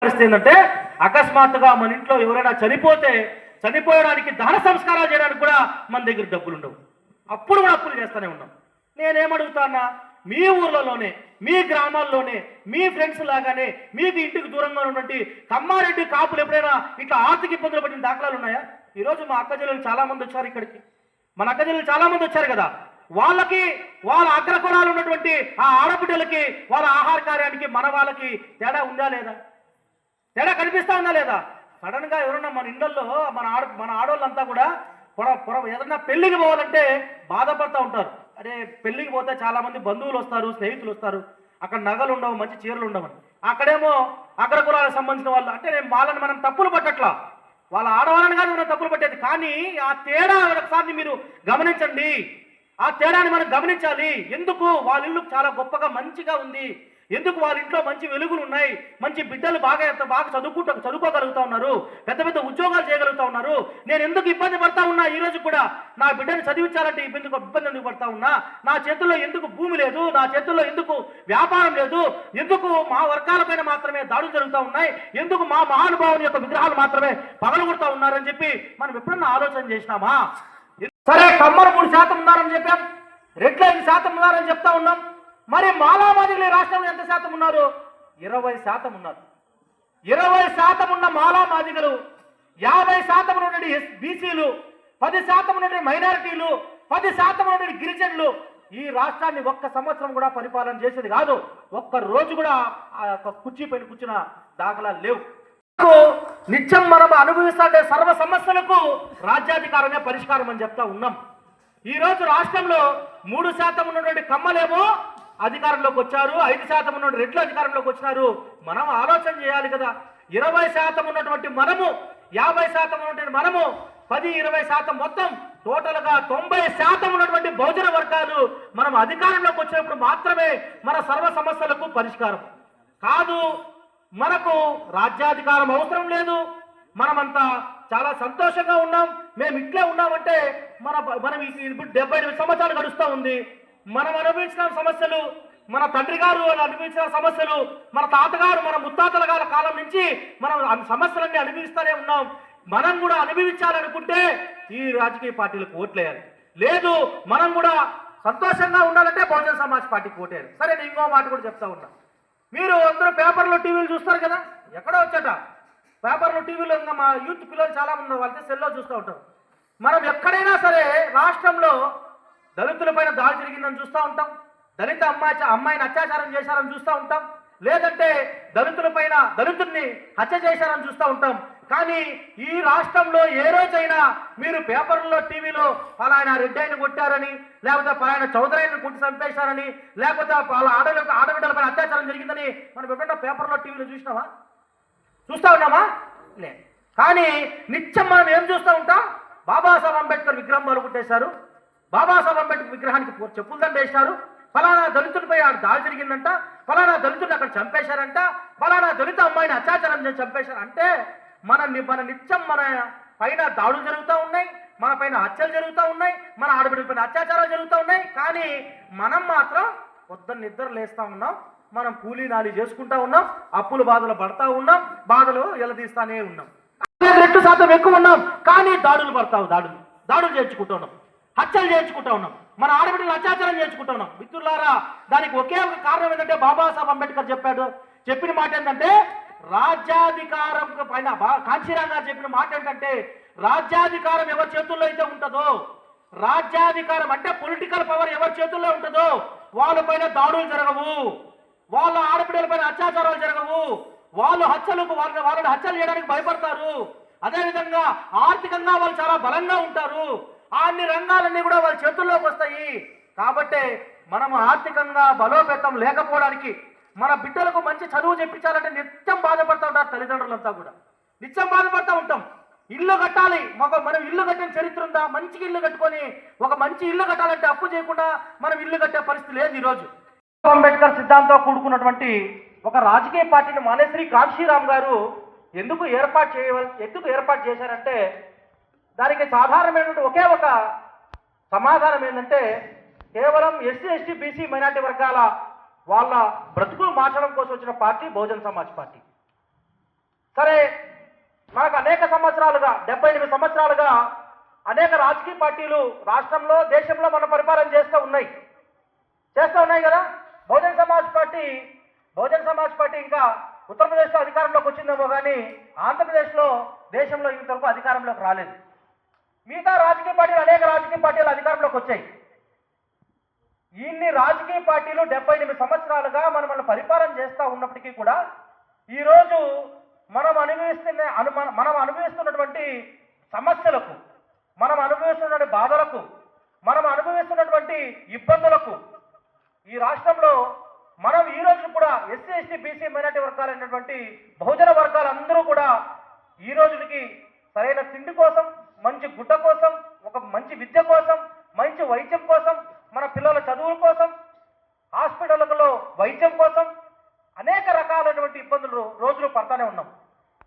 పరిస్థితి ఏంటంటే అకస్మాత్తుగా మన ఇంట్లో ఎవరైనా చనిపోయడానికి దహన సంస్కారాలు చేయడానికి కూడా మన దగ్గర డబ్బులు ఉండవు. అప్పుడు కూడా అప్పులు చేస్తూనే ఉన్నాం. నేనేమడుగుతానా, మీ ఊర్లలోనే మీ గ్రామాల్లోనే మీ ఫ్రెండ్స్ లాగానే మీకు ఇంటికి దూరంగా ఉన్నటువంటి కమ్మారెడ్డి కాపులు ఎప్పుడైనా ఇట్లా ఆర్థిక ఇబ్బందులు పడిన దాఖలాలు ఉన్నాయా? ఈరోజు మా అక్క చెల్లెలు చాలా మంది వచ్చారు ఇక్కడికి, మన అక్క చెల్లెలు చాలా మంది వచ్చారు కదా, వాళ్ళకి వాళ్ళ అగ్రకులాలు ఉన్నటువంటి ఆ ఆడబిడ్డలకి వాళ్ళ ఆహార కార్యానికి మన వాళ్ళకి తేడా ఉందా లేదా? తేడా కనిపిస్తా ఉందా లేదా? సడన్ గా ఎవరన్నా మన ఇండ్లలో మన ఆడవాళ్ళంతా కూడా ఏదన్నా పెళ్లికి పోవాలంటే బాధపడుతూ ఉంటారు. అరే పెళ్లికి పోతే చాలా మంది బంధువులు వస్తారు, స్నేహితులు వస్తారు, అక్కడ నగలు ఉండవు, మంచి చీరలు ఉండవని. అక్కడేమో అగ్రకులాలకు సంబంధించిన వాళ్ళు అంటే వాళ్ళని మనం తప్పులు పట్టట్లా, వాళ్ళ ఆడవాళ్ళని కాదు మనం తప్పులు పట్టేది. కానీ ఆ తేడా ఒకసారి మీరు గమనించండి, ఆ తేడాని మనం గమనించాలి. ఎందుకు వాళ్ళ ఇల్లు చాలా గొప్పగా మంచిగా ఉంది, ఎందుకు వాళ్ళ ఇంట్లో మంచి వెలుగులు ఉన్నాయి, మంచి బిడ్డలు బాగా చదువుకోగలుగుతా ఉన్నారు, పెద్ద పెద్ద ఉద్యోగాలు చేయగలుగుతా ఉన్నారు, నేను ఎందుకు ఇబ్బంది పడతా ఉన్నా, ఈ రోజు కూడా నా బిడ్డను చదివించాలంటే ఇబ్బంది ఎందుకు పడతా ఉన్నా, నా చేతుల్లో ఎందుకు భూమి లేదు, నా చేతుల్లో ఎందుకు వ్యాపారం లేదు, ఎందుకు మా వర్గాలపైన మాత్రమే దాడులు జరుగుతూ ఉన్నాయి, ఎందుకు మా మహానుభావుని యొక్క విగ్రహాలు మాత్రమే పగలగొడతా ఉన్నారని చెప్పి మనం ఎప్పుడన్నా ఆలోచన చేసినామా? సరే, కమ్మరు 3% ఉన్నారని చెప్పాం, రెడ్లు 5% ఉన్నారని చెప్తా ఉన్నాం. మరి మాలామాదిగలు రాష్ట్రంలో ఎంత శాతం ఉన్నారు? 20% ఉన్నారు. 20% ఉన్న మాలామాదిగలు, 50% ఉన్నటువంటి బీసీలు, 10% ఉన్నటువంటి మైనారిటీలు, 10% ఉన్నటువంటి గిరిజనులు ఈ రాష్ట్రాన్ని ఒక్క సంవత్సరం కూడా పరిపాలన చేసేది కాదు. ఒక్క రోజు కూడా కుర్చీ పైన కూర్చున్న దాఖలాలు లేవు. నిత్యం మనం అనుభవిస్తుంటే సర్వ సమస్యలకు రాజ్యాధికారమే పరిష్కారం అని చెప్తా ఉన్నాం. ఈ రోజు రాష్ట్రంలో 3% ఉన్నటువంటి కమ్మలేమో అధికారంలోకి వచ్చారు, 5% ఉన్నటువంటి రెడ్లు అధికారంలోకి వచ్చినారు. మనం ఆలోచన చేయాలి కదా. 20% ఉన్నటువంటి మనము, 50% ఉన్నటువంటి మనము, 10-20% మొత్తం టోటల్గా 90% ఉన్నటువంటి బహుజన వర్గాలు మనం అధికారంలోకి వచ్చినప్పుడు మాత్రమే మన సర్వ సమస్యలకు పరిష్కారం కాదు. మనకు రాజ్యాధికారం అవసరం లేదు, మనమంతా చాలా సంతోషంగా ఉన్నాం, మేము ఇట్లే ఉన్నామంటే మనం ఇప్పుడు 78 సంవత్సరాలు గడుస్తూ ఉంది. మనం అనుభవించిన సమస్యలు, మన తండ్రి గారు అనుభవించిన సమస్యలు, మన తాతగారు మన ముత్తాతల గారి కాలం నుంచి మనం సమస్యలన్నీ అనుభవిస్తూనే ఉన్నాం. మనం కూడా అనుభవించాలనుకుంటే ఈ రాజకీయ పార్టీలకు ఓట్లేయాలి. లేదు మనం కూడా సంతోషంగా ఉండాలంటే బహుజన సమాజ్ పార్టీకి ఓటేయాలి. సరే, నేను ఇంకో మాట కూడా చెప్తా ఉన్నా. మీరు అందరూ పేపర్లో టీవీలు చూస్తారు కదా, ఎక్కడో వచ్చాట పేపర్లో టీవీలో, ఇంకా మా యూత్ పిల్లలు చాలా మంది ఉన్నారు, వాళ్ళతో సెల్లో చూస్తూ ఉంటారు. మనం ఎక్కడైనా సరే రాష్ట్రంలో దళితుల పైన దాడి జరిగిందని చూస్తూ ఉంటాం, దళిత అమ్మాయిని అత్యాచారం చేశారని చూస్తూ ఉంటాం, లేదంటే దళితుల్ని హత్య చేశారని చూస్తూ ఉంటాం. కానీ ఈ రాష్ట్రంలో ఏ రోజైనా మీరు పేపర్లో టీవీలో పలానా రెడ్డిని కొట్టారని, లేకపోతే పలానా చౌదరిని కొట్టి చంపేశారని, లేకపోతే వాళ్ళ ఆడబిడ్డలపై అత్యాచారం జరిగిందని మనం ఎప్పుడైనా పేపర్లో టీవీలో చూస్తూ ఉన్నామా? లేదు. కానీ నిత్యం మనం ఏం చూస్తూ ఉంటాం? బాబాసాహెబ్ అంబేద్కర్ విగ్రహం పలుకుట్టేశారు, బాబాసాహెబ్ అంబేద్కర్ విగ్రహానికి చెప్పులు దండ వేశారు, ఫలానా దళితుడిపై దాడి జరిగిందంట, ఫలానా దళితుడిని అక్కడ చంపేశారంట, ఫలానా దళిత అమ్మాయిని అత్యాచారం చేసి చంపేశారు. అంటే మన నిత్యం మన పైన దాడులు జరుగుతూ ఉన్నాయి, మన పైన హత్యలు జరుగుతూ ఉన్నాయి, మన ఆడబిడ్డల పైన అత్యాచారాలు జరుగుతూ ఉన్నాయి. కానీ మనం మాత్రం పొద్దున్న నిద్ర లేస్తూ ఉన్నాం, మనం కూలీ నాలి చేసుకుంటా ఉన్నాం, అప్పుల బాధలు పడతా ఉన్నాం, బాధలు ఎలదీస్తానే ఉన్నాం. 2% ఎక్కువ ఉన్నాం, కానీ దాడులు చేయించుకుంటూ ఉన్నాం, హత్యలు చేయించుకుంటా ఉన్నాం, మన ఆడబిడ్డలు అత్యాచారం చేయించుకుంటా ఉన్నాం. మిత్రులారా, దానికి ఒకే ఒక కారణం ఏంటంటే బాబాసాహెబ్ అంబేద్కర్ చెప్పిన మాట ఏంటంటే, రాజ్యాధికారం పైన కాంచీరామ్ గారు చెప్పిన మాట ఏంటంటే, రాజ్యాధికారం ఎవరి చేతుల్లో అయితే ఉంటుందో, రాజ్యాధికారం అంటే పొలిటికల్ పవర్ ఎవరి చేతుల్లో ఉంటుందో వాళ్ళ పైన దాడులు జరగవు, వాళ్ళ ఆడబిడ్డల పైన అత్యాచారాలు జరగవు, వాళ్ళని హత్యలు చేయడానికి భయపడతారు. అదేవిధంగా ఆర్థికంగా వాళ్ళు చాలా బలంగా ఉంటారు, అన్ని రంగాలన్నీ కూడా వాళ్ళ చేతుల్లోకి వస్తాయి. కాబట్టి మనం ఆర్థికంగా బలోపేతం లేకపోవడానికి, మన బిడ్డలకు మంచి చదువు చెప్పించాలంటే నిత్యం బాధపడుతూ ఉంటారు తల్లిదండ్రులంతా కూడా, నిత్యం బాధపడుతూ ఉంటాం. ఇల్లు కట్టాలి, మనం ఇల్లు కట్టిన చరిత్ర ఉందా? మంచిగా ఇల్లు కట్టుకొని ఒక మంచి ఇల్లు కట్టాలంటే అప్పు చేయకుండా మనం ఇల్లు కట్టే పరిస్థితి లేదు ఈరోజు. అంబేద్కర్ సిద్ధాంతం కూడుకున్నటువంటి ఒక రాజకీయ పార్టీని మానేశ్రీ కాంశీరామ్ గారు ఎందుకు ఏర్పాటు చేశారంటే, దానికి సాధారణమైనటువంటి ఒకే ఒక సమాధానం ఏంటంటే, కేవలం ఎస్సీ ఎస్టీ బీసీ మైనార్టీ వర్గాల వాళ్ళ బ్రతుకులు మార్చడం కోసం వచ్చిన పార్టీ బహుజన సమాజ్ పార్టీ. సరే, మనకు అనేక సంవత్సరాలుగా 78 సంవత్సరాలుగా అనేక రాజకీయ పార్టీలు రాష్ట్రంలో దేశంలో మన పరిపాలన చేస్తూ ఉన్నాయి కదా. బహుజన్ సమాజ్ పార్టీ ఇంకా ఉత్తరప్రదేశ్లో అధికారంలోకి వచ్చిందేమో కానీ ఆంధ్రప్రదేశ్లో దేశంలో ఇంతవరకు అధికారంలోకి రాలేదు. మిగతా అనేక రాజకీయ పార్టీలు అధికారంలోకి వచ్చాయి. ఇన్ని రాజకీయ పార్టీలు 78 సంవత్సరాలుగా మనల్ని పరిపాలన చేస్తూ ఉన్నప్పటికీ కూడా ఈరోజు మనం అనుభవిస్తున్నటువంటి సమస్యలకు, మనం అనుభవిస్తున్న బాధలకు, మనం అనుభవిస్తున్నటువంటి ఇబ్బందులకు ఈ రాష్ట్రంలో మనం ఈ రోజు కూడా ఎస్సీ ఎస్టీ బీసీ మైనార్టీ వర్గాలైనటువంటి బహుజన వర్గాలందరూ కూడా ఈ రోజుకి సరైన తిండి కోసం, మంచి గుడ్డ కోసం, ఒక మంచి విద్య కోసం, మంచి వైద్యం కోసం, మన పిల్లల చదువుల కోసం, హాస్పిటళ్లలో వైద్యం కోసం అనేక రకాలైనటువంటి ఇబ్బందులు రోజులు పడతానే ఉన్నాం.